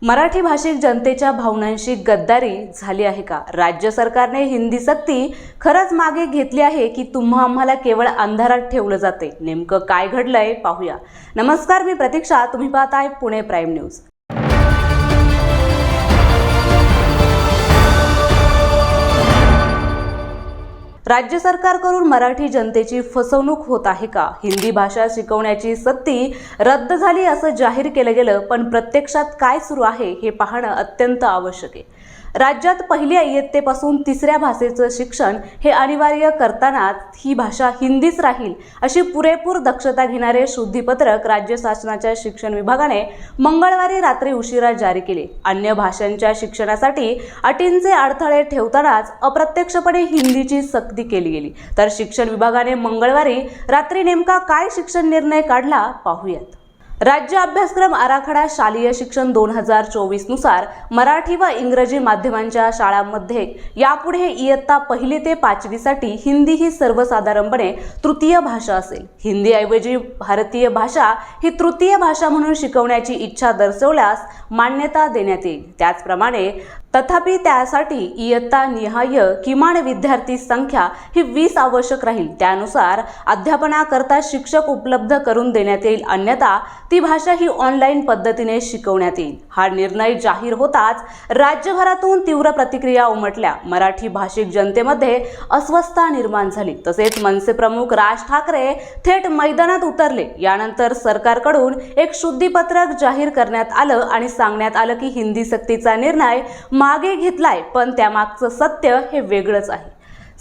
मराठी भाषिक जनतेच्या भावनांशी गद्दारी झाली आहे का? राज्य सरकारने हिंदी सक्ती खरंच मागे घेतली आहे की तुम्हा आम्हाला केवळ अंधारात ठेवलं जाते? नेमकं काय घडलंय पाहूया. नमस्कार, मी प्रतीक्षा. तुम्ही पाहताय पुणे प्राईम न्यूज. राज्य सरकारकडून मराठी जनतेची फसवणूक होत आहे का? हिंदी भाषा शिकवण्याची सक्ती रद्द झाली असं जाहीर केलं गेलं, पण प्रत्यक्षात काय सुरू आहे हे पाहणं अत्यंत आवश्यक आहे. राज्यात पहिल्या इयत्तेपासून तिसऱ्या भाषेचं शिक्षण हे अनिवार्य करताना ही भाषा हिंदीच राहील अशी पुरेपूर दक्षता घेणारे शुद्धीपत्रक राज्य शासनाच्या शिक्षण विभागाने मंगळवारी रात्री उशिरा जारी केले. अन्य भाषांच्या शिक्षणासाठी अटींचे अडथळे ठेवतानाच अप्रत्यक्षपणे हिंदीची सक्ती केली गेली. तर शिक्षण विभागाने मंगळवारी रात्री नेमका काय शिक्षण निर्णय काढला पाहूयात. राज्य अभ्यासक्रम आराखडा शालेय शिक्षण 2024 नुसार मराठी व इंग्रजी माध्यमांच्या शाळांमध्ये यापुढे इयत्ता 1 ते 5वी साठी हिंदी ही सर्वसाधारणपणे तृतीय भाषा असेल. हिंदीऐवजी भारतीय भाषा ही तृतीय भाषा म्हणून शिकवण्याची इच्छा दर्शवल्यास मान्यता देण्यात येईल. त्याचप्रमाणे तथापि त्यासाठी इयत्ता निहाय किमान विद्यार्थी संख्या ही 20 आवश्यक राहील. त्यानुसार अध्यापनाकरता शिक्षक उपलब्ध करून देण्यात येईल, अन्यथा ती भाषा ही ऑनलाईन पद्धतीने शिकवण्यात येईल. हा निर्णय जाहीर होताच राज्यभरातून तीव्र प्रतिक्रिया उमटल्या. मराठी भाषिक जनतेमध्ये अस्वस्थता निर्माण झाली. तसेच मनसे प्रमुख राज ठाकरे थेट मैदानात उतरले. यानंतर सरकारकडून एक शुद्धीपत्रक जाहीर करण्यात आलं आणि सांगण्यात आलं की हिंदी सक्तीचा निर्णय मागे घेतलाय, पण त्यामागचं सत्य हे वेगळंच आहे.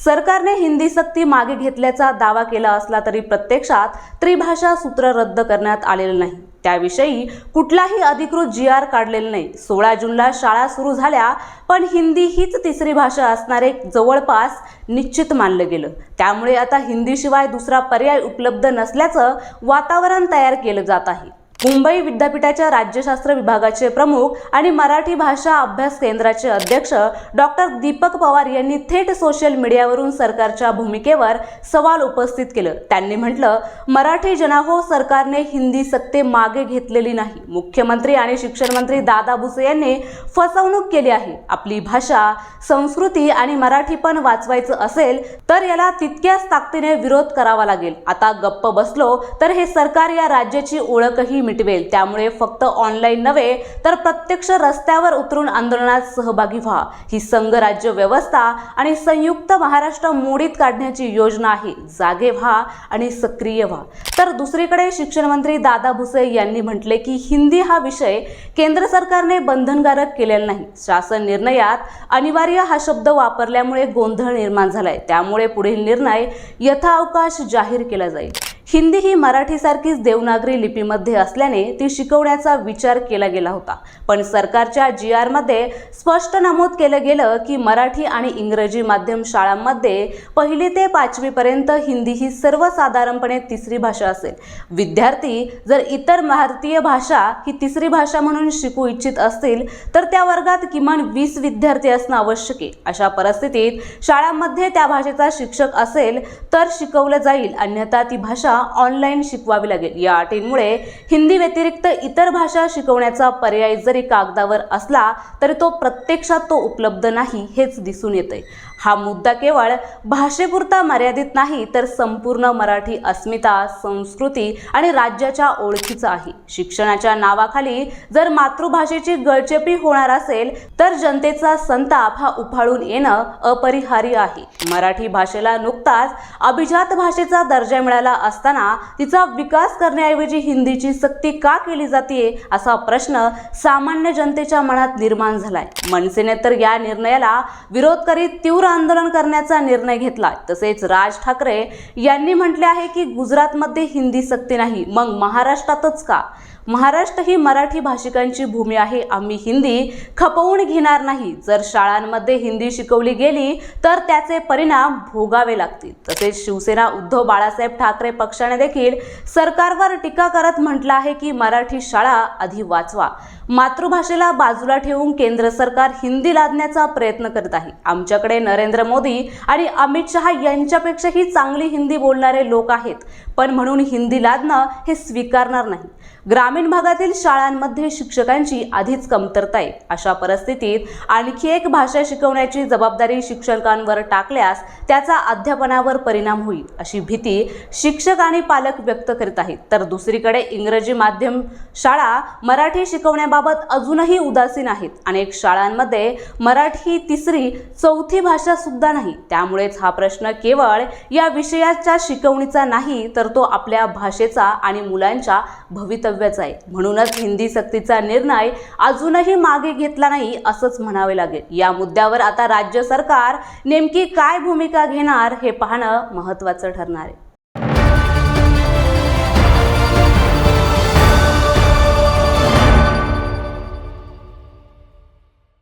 सरकारने हिंदी सक्ती मागे घेतल्याचा दावा केला असला तरी प्रत्यक्षात त्रिभाषा सूत्र रद्द करण्यात आलेलं नाही. त्याविषयी कुठलाही अधिकृत GR काढलेला नाही. 16 जूनला शाळा सुरू झाल्या, पण हिंदी हीच तिसरी भाषा असणारे जवळपास निश्चित मानलं गेलं. त्यामुळे आता हिंदीशिवाय दुसरा पर्याय उपलब्ध नसल्याचं वातावरण तयार केलं जात आहे. मुंबई विद्यापीठाच्या राज्यशास्त्र विभागाचे प्रमुख आणि मराठी भाषा अभ्यास केंद्राचे अध्यक्ष डॉक्टर दीपक पवार यांनी थेट सोशल मीडियावरून सरकारच्या भूमिकेवर सवाल उपस्थित केलं. त्यांनी म्हटलं, मराठी जनाहो, सरकारने हिंदी सक्ती मागे घेतलेली नाही. मुख्यमंत्री आणि शिक्षण मंत्री दादा भुसे यांनी फसवणूक केली आहे. आपली भाषा, संस्कृती आणि मराठी पण वाचवायचं असेल तर याला तितक्याच ताकदीने विरोध करावा लागेल. आता गप्प बसलो तर हे सरकार या राज्याची ओळखही मिटवेल. त्यामुळे फक्त ऑनलाईन नव्हे तर प्रत्यक्ष रस्त्यावर उतरून आंदोलनात सहभागी व्हा. ही संघ राज्य व्यवस्था आणि संयुक्त महाराष्ट्र मोडीत काढण्याची योजना आहे. जागे व्हा आणि सक्रिय व्हा. तर दुसरीकडे शिक्षण मंत्री दादा भुसे यांनी म्हटले की हिंदी हा विषय केंद्र सरकारने बंधनकारक केलेला नाही. शासन निर्णयात अनिवार्य हा शब्द वापरल्यामुळे गोंधळ निर्माण झालाय. त्यामुळे पुढील निर्णय यथाअवकाश जाहीर केला जाईल. हिंदी ही मराठीसारखीच देवनागरी लिपीमध्ये असल्याने ती शिकवण्याचा विचार केला गेला होता, पण सरकारच्या GR मध्ये स्पष्ट नमूद केलं गेलं की मराठी आणि इंग्रजी माध्यम शाळांमध्ये 1 ते 5वी पर्यंत हिंदी ही सर्वसाधारणपणे तिसरी भाषा असेल. विद्यार्थी जर इतर भारतीय भाषा ही तिसरी भाषा म्हणून शिकू इच्छित असतील तर त्या वर्गात किमान 20 विद्यार्थी असणं आवश्यक आहे. अशा परिस्थितीत शाळांमध्ये त्या भाषेचा शिक्षक असेल तर शिकवलं जाईल, अन्यथा ती भाषा ऑनलाईन शिकवावी लागेल. या अटींमुळे हिंदी व्यतिरिक्त इतर भाषा शिकवण्याचा पर्याय जरी कागदावर असला तरी तो प्रत्यक्षात उपलब्ध नाही हेच दिसून येते. हा मुद्दा केवळ भाषेपुरता मर्यादित नाही तर संपूर्ण मराठी अस्मिता, संस्कृती आणि राज्याच्या ओळखीचा आहे. शिक्षणाच्या नावाखाली जर मातृभाषेची गळचेपी होणार असेल तर जनतेचा संताप हा उफाळून येणं अपरिहार्य आहे. मराठी भाषेला नुकताच अभिजात भाषेचा दर्जा मिळाला असताना तिचा विकास करण्याऐवजी हिंदीची सक्ती का केली जाते असा प्रश्न सामान्य जनतेच्या मनात निर्माण झालाय. मनसेने तर या निर्णयाला विरोध करीत तीव्र आंदोलन करण्याचा निर्णय घेतला. तसेच राज ठाकरे यांनी म्हटले आहे की गुजरातमध्ये हिंदी सक्ती नाही, मग महाराष्ट्रातच का? महाराष्ट्र ही मराठी भाषिकांची भूमी आहे. आम्ही हिंदी खपवून घेणार नाही. जर शाळांमध्ये हिंदी शिकवली गेली तर त्याचे परिणाम भोगावे लागतील. तसेच शिवसेना उद्धव बाळासाहेब ठाकरे पक्षाने देखील सरकारवर टीका करत म्हटलं आहे की मराठी शाळा आधी वाचवा. मातृभाषेला बाजूला ठेवून केंद्र सरकार हिंदी लादण्याचा प्रयत्न करत आहे. आमच्याकडे नरेंद्र मोदी आणि अमित शहा यांच्यापेक्षाही चांगली हिंदी बोलणारे लोक आहेत, पण म्हणून हिंदी लादणं हे स्वीकारणार नाही. ग्रामीण ग्रामीण भागातील शाळांमध्ये शिक्षकांची आधीच कमतरता आहे। अशा परिस्थितीत आणखी एक भाषा शिकवण्याची जबाबदारी शिक्षकांवर टाकल्यास त्याचा अध्यापनावर परिणाम होईल अशी भीती शिक्षक आणि पालक व्यक्त करीत आहेत। तर दुसरीकडे इंग्रजी माध्यम शाळा मराठी शिकवण्याबाबत अजूनही उदासीन आहेत। अनेक शाळांमध्ये मराठी तिसरी चौथी भाषा सुद्धा नाही। त्यामुळेच हा प्रश्न केवळ या विषयाच्या शिकवणीचा नाही तर तो आपल्या भाषेचा आणि मुलांच्या भवितव्याचा आहे। म्हणूनच हिंदी सक्तीचा निर्णय अजूनही मागे घेतला नाही असंच म्हणावे लागेल। या मुद्द्यावर आता राज्य सरकार नेमकी काय भूमिका घेणार हे पाहणं महत्त्वाचं ठरणार आहे।